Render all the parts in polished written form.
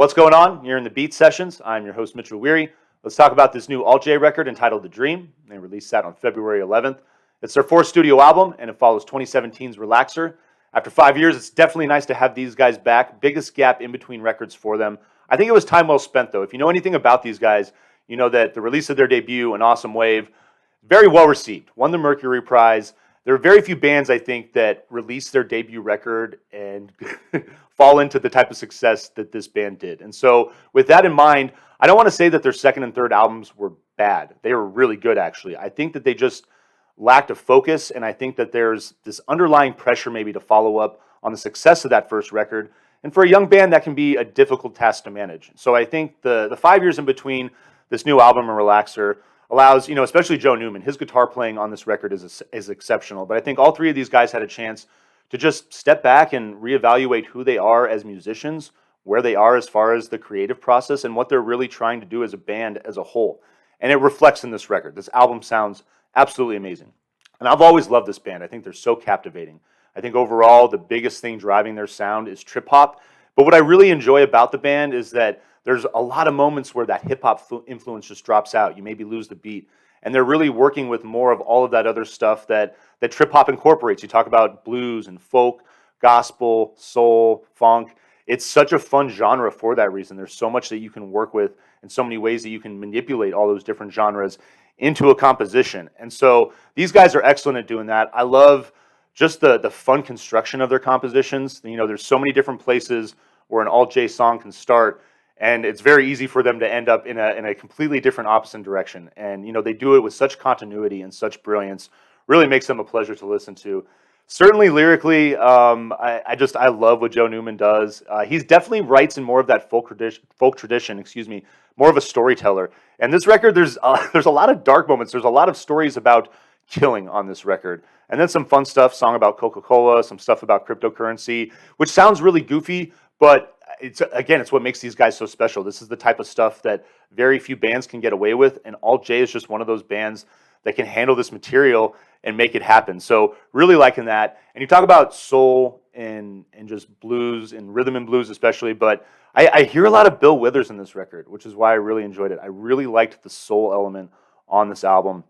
What's going on? You're in the Beat Sessions. I'm your host, Mitchell Weary. Let's talk about this new Alt J record entitled The Dream. They released that on February 11th. It's their fourth studio album, and it follows 2017's Relaxer. After 5 years, it's definitely nice to have these guys back. Biggest gap in between records for them. I think it was time well spent, though. If you know anything about these guys, you know that the release of their debut, An Awesome Wave, very well received. Won the Mercury Prize. There are very few bands, I think, that release their debut record and fall into the type of success that this band did. And so with that in mind, I don't want to say that their second and third albums were bad. They were really good, actually. I think that they just lacked a focus, and I think that there's this underlying pressure maybe to follow up on the success of that first record. And for a young band, that can be a difficult task to manage. So I think the 5 years in between this new album and Relaxer allows, especially Joe Newman, his guitar playing on this record is exceptional. But I think all three of these guys had a chance to just step back and reevaluate who they are as musicians, where they are as far as the creative process, and what they're really trying to do as a band as a whole. And it reflects in this record. This album sounds absolutely amazing. And I've always loved this band. I think they're so captivating. I think overall, the biggest thing driving their sound is trip hop. But what I really enjoy about the band is that there's a lot of moments where that hip hop influence just drops out. You maybe lose the beat. And they're really working with more of all of that other stuff that trip hop incorporates. You talk about blues and folk, gospel, soul, funk. It's such a fun genre for that reason. There's so much that you can work with and so many ways that you can manipulate all those different genres into a composition. And so these guys are excellent at doing that. I love just the fun construction of their compositions. There's so many different places where an Alt J song can start, and it's very easy for them to end up in a completely different opposite direction. And, they do it with such continuity and such brilliance. Really makes them a pleasure to listen to. Certainly lyrically, I love what Joe Newman does. He's definitely writes in more of that folk tradition, more of a storyteller. And this record, there's a lot of dark moments. There's a lot of stories about killing on this record. And then some fun stuff, song about Coca-Cola, some stuff about cryptocurrency, which sounds really goofy, but it's what makes these guys so special. This is the type of stuff that very few bands can get away with, and Alt J is just one of those bands that can handle this material and make it happen. So really liking that. And you talk about soul and just blues and rhythm and blues especially, but I hear a lot of Bill Withers in this record, which is why I really enjoyed it. I really liked the soul element on this album.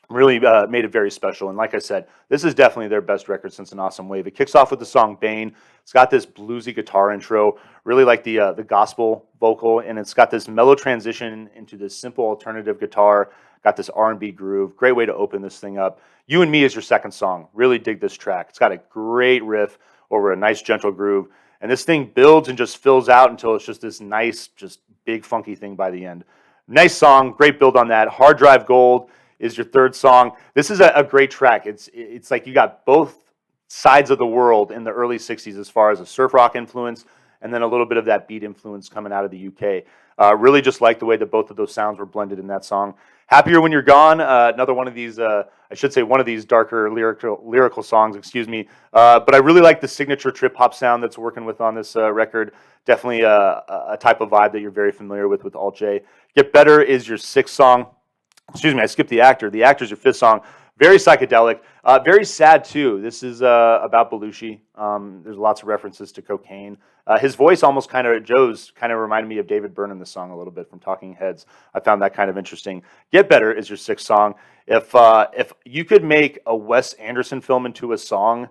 Really made it very special. And like I said, this is definitely their best record since An Awesome Wave. It kicks off with the song Bane. It's got this bluesy guitar intro, really like the gospel vocal, and it's got this mellow transition into this simple alternative guitar, got this R&B groove. Great way to open this thing up. You and Me is your second song. Really dig this track. It's got a great riff over a nice gentle groove, and this thing builds and just fills out until it's just this nice, just big funky thing by the end. Nice song, great build on that. Hard Drive Gold is your third song. This is a great track. It's like you got both sides of the world in the early 60s as far as a surf rock influence and then a little bit of that beat influence coming out of the UK. Really just like the way that both of those sounds were blended in that song. Happier When You're Gone, another one of these, one of these darker lyrical songs, but I really like the signature trip hop sound that's working with on this record. Definitely a type of vibe that you're very familiar with Alt J. Get Better is your sixth song. I skipped The Actor. The Actor's your fifth song. Very psychedelic. Very sad, too. This is about Belushi. There's lots of references to cocaine. His voice Joe's kind of reminded me of David Byrne in the song a little bit from Talking Heads. I found that kind of interesting. Get Better is your sixth song. If you could make a Wes Anderson film into a song,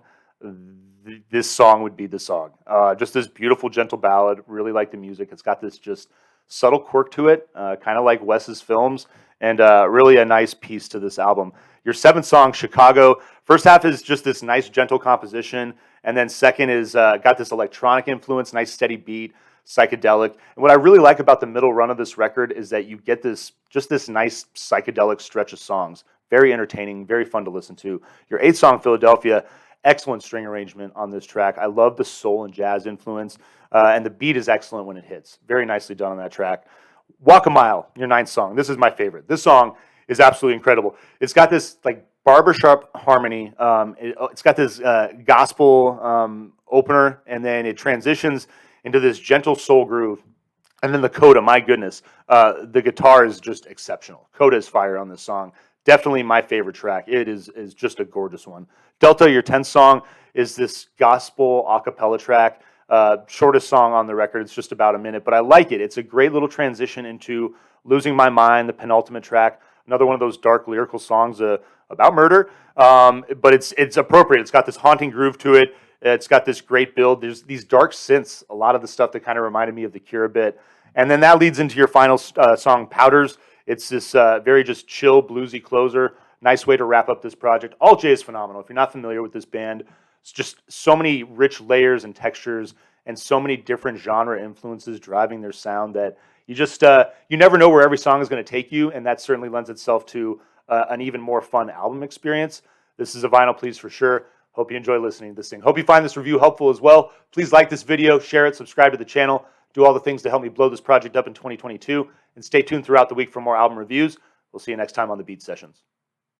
this song would be the song. Just this beautiful, gentle ballad. Really like the music. It's got this just subtle quirk to it, kind of like Wes's films, and really a nice piece to this album. Your seventh song, Chicago. First half is just this nice, gentle composition, and then second is got this electronic influence, nice steady beat, psychedelic. And what I really like about the middle run of this record is that you get this nice psychedelic stretch of songs. Very entertaining, very fun to listen to. Your eighth song, Philadelphia. Excellent string arrangement on this track. I love the soul and jazz influence, and the beat is excellent when it hits. Very nicely done on that track. Walk a Mile, your ninth song. This is my favorite. This song is absolutely incredible. It's got this like barbershop harmony. It's got this gospel opener, and then it transitions into this gentle soul groove. And then the coda, my goodness, the guitar is just exceptional. Coda is fire on this song. Definitely my favorite track. It is just a gorgeous one. Delta, your 10th song, is this gospel a cappella track. Shortest song on the record. It's just about a minute, but I like it. It's a great little transition into Losing My Mind, the penultimate track. Another one of those dark lyrical songs about murder, but it's appropriate. It's got this haunting groove to it. It's got this great build. There's these dark synths, a lot of the stuff that kind of reminded me of The Cure a bit. And then that leads into your final song, Powders. It's this very just chill, bluesy closer. Nice way to wrap up this project. All J is phenomenal. If you're not familiar with this band, it's just so many rich layers and textures and so many different genre influences driving their sound that you just you never know where every song is going to take you, and that certainly lends itself to an even more fun album experience. This is a vinyl please for sure. Hope you enjoy listening to this thing. Hope you find this review helpful as well. Please like this video, share it, subscribe to the channel, do all the things to help me blow this project up in 2022, and stay tuned throughout the week for more album reviews. We'll see you next time on the Beat Sessions.